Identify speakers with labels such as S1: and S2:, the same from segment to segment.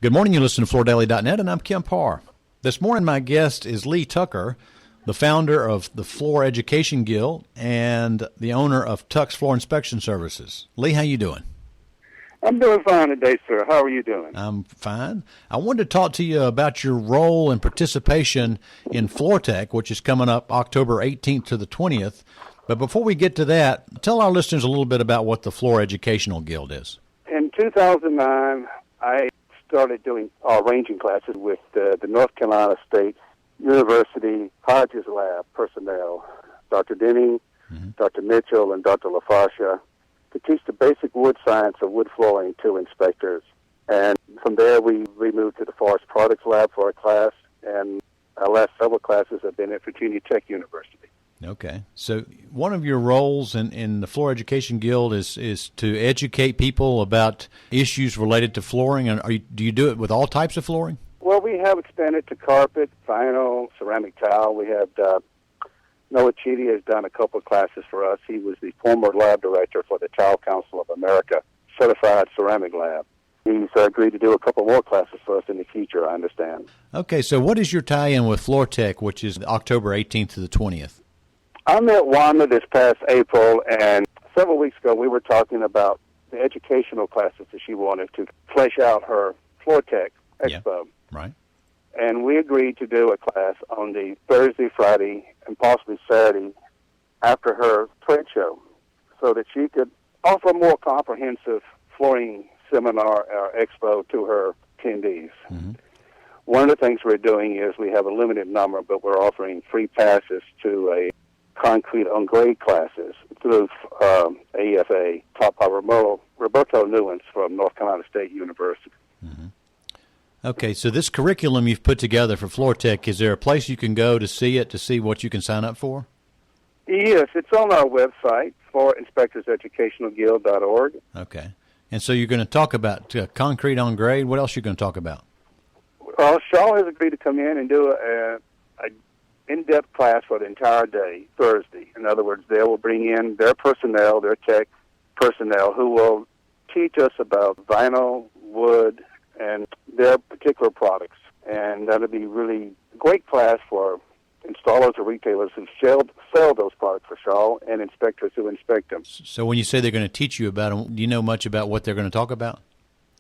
S1: Good morning. You listen to FloorDaily.net, and I'm Kim Parr. This morning, my guest is Lee Tucker, the founder of the Floor Education Guild and the owner of Tuck's Floor Inspection Services. Lee, how you doing?
S2: I'm doing fine today, sir. How are you doing?
S1: I'm fine. I wanted to talk to you about your role and participation in FloorTek, which is coming up October 18th to the 20th. But before we get to that, tell our listeners a little bit about what the Floor Educational Guild is.
S2: In 2009, I started doing ranging classes with the North Carolina State University Hodges Lab personnel, Dr. Denning, Dr. Mitchell, and Dr. LaFascia, to teach the basic wood science of wood flooring to inspectors. And from there, we moved to the Forest Products Lab for a class, and our last several classes have been at Virginia Tech University.
S1: Okay. So one of your roles in the Floor Education Guild is to educate people about issues related to flooring. And do you do it with all types of flooring?
S2: Well, we have expanded to carpet, vinyl, ceramic tile. We have Noah Chidi has done a couple of classes for us. He was the former lab director for the Tile Council of America, certified ceramic lab. He's agreed to do a couple more classes for us in the future, I understand.
S1: Okay, so what is your tie-in with FloorTek, which is October 18th to the 20th?
S2: I met Wanda this past April, and several weeks ago we were talking about the educational classes that she wanted to flesh out her FloorTek Expo.
S1: Yeah, right.
S2: And we agreed to do a class on the Thursday, Friday, and possibly Saturday after her trade show so that she could offer a more comprehensive flooring seminar or expo to her attendees. Mm-hmm. One of the things we're doing is we have a limited number, but we're offering free passes to a concrete on grade classes through AFA, taught by Roberto Newens from North Carolina State University.
S1: Mm-hmm. Okay, so this curriculum you've put together for FloorTek, is there a place you can go to see it, to see what you can sign up for?
S2: Yes, it's on our website, floorinspectorseducationalguild.org.
S1: Okay. And so you're going to talk about concrete on grade. What else are you going to talk about?
S2: Shaw has agreed to come in and do an in-depth class for the entire day, Thursday. In other words, they will bring in their personnel, their tech personnel, who will teach us about vinyl, wood, and their particular products. And that'll be really a great class for installers or retailers who sell those products for Shaw and inspectors who inspect them.
S1: So when you say they're going to teach you about them, do you know much about what they're going to talk about?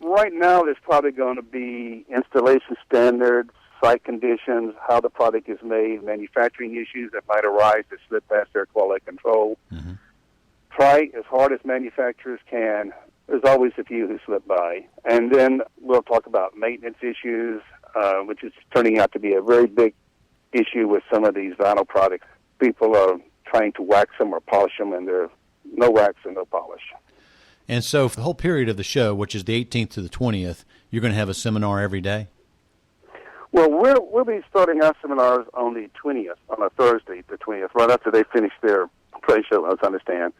S2: Right now, there's probably going to be installation standards, site conditions, how the product is made, manufacturing issues that might arise that slip past their quality control. Mm-hmm. Try as hard as manufacturers can. There's always a few who slip by. And then we'll talk about maintenance issues, which is turning out to be a very big issue with some of these vinyl products. People are trying to wax them or polish them, and there's no wax and no polish.
S1: And so for the whole period of the show, which is the 18th to the 20th, you're going to have a seminar every day?
S2: Well, we'll be starting our seminars on the 20th, on a Thursday, the 20th, right after they finish their trade show, let's understand.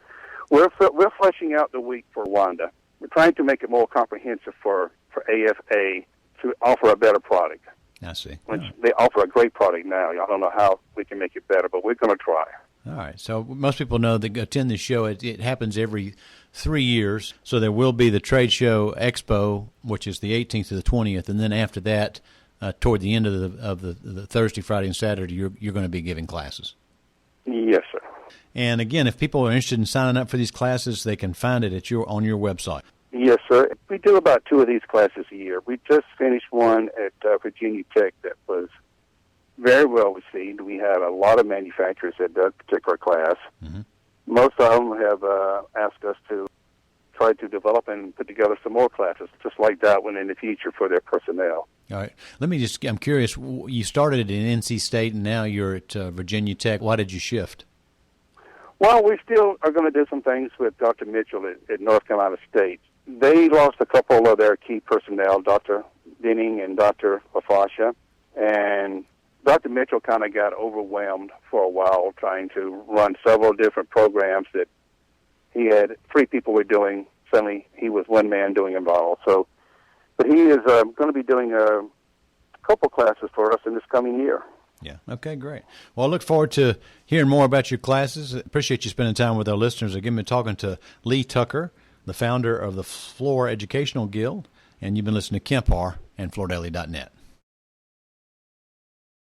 S2: We're fleshing out the week for Wanda. We're trying to make it more comprehensive for AFA to offer a better product.
S1: I see.
S2: Which they offer a great product now. I don't know how we can make it better, but we're going to try.
S1: All right. So most people know that attend this show. It happens every 3 years. So there will be the Trade Show Expo, which is the 18th to the 20th, and then after that, toward the end of the Thursday, Friday, and Saturday, you're going to be giving classes.
S2: Yes, sir.
S1: And again, if people are interested in signing up for these classes, they can find it on your website.
S2: Yes, sir. We do about 2 of these classes a year. We just finished one at Virginia Tech that was very well received. We had a lot of manufacturers at that particular class. Mm-hmm. Most of them have asked us to try to develop and put together some more classes, just like that one in the future for their personnel.
S1: All right. I'm curious, you started in NC State and now you're at Virginia Tech. Why did you shift?
S2: Well, we still are going to do some things with Dr. Mitchell at North Carolina State. They lost a couple of their key personnel, Dr. Denning and Dr. LaFascia, and Dr. Mitchell kind of got overwhelmed for a while trying to run several different programs that he had 3 people were doing. Suddenly, he was one man doing it all. So, but he is going to be doing a couple classes for us in this coming year.
S1: Yeah. Okay, great. Well, I look forward to hearing more about your classes. Appreciate you spending time with our listeners. Again, been talking to Lee Tucker, the founder of the Floor Educational Guild, and you've been listening to Kim Parr and floordaily.net.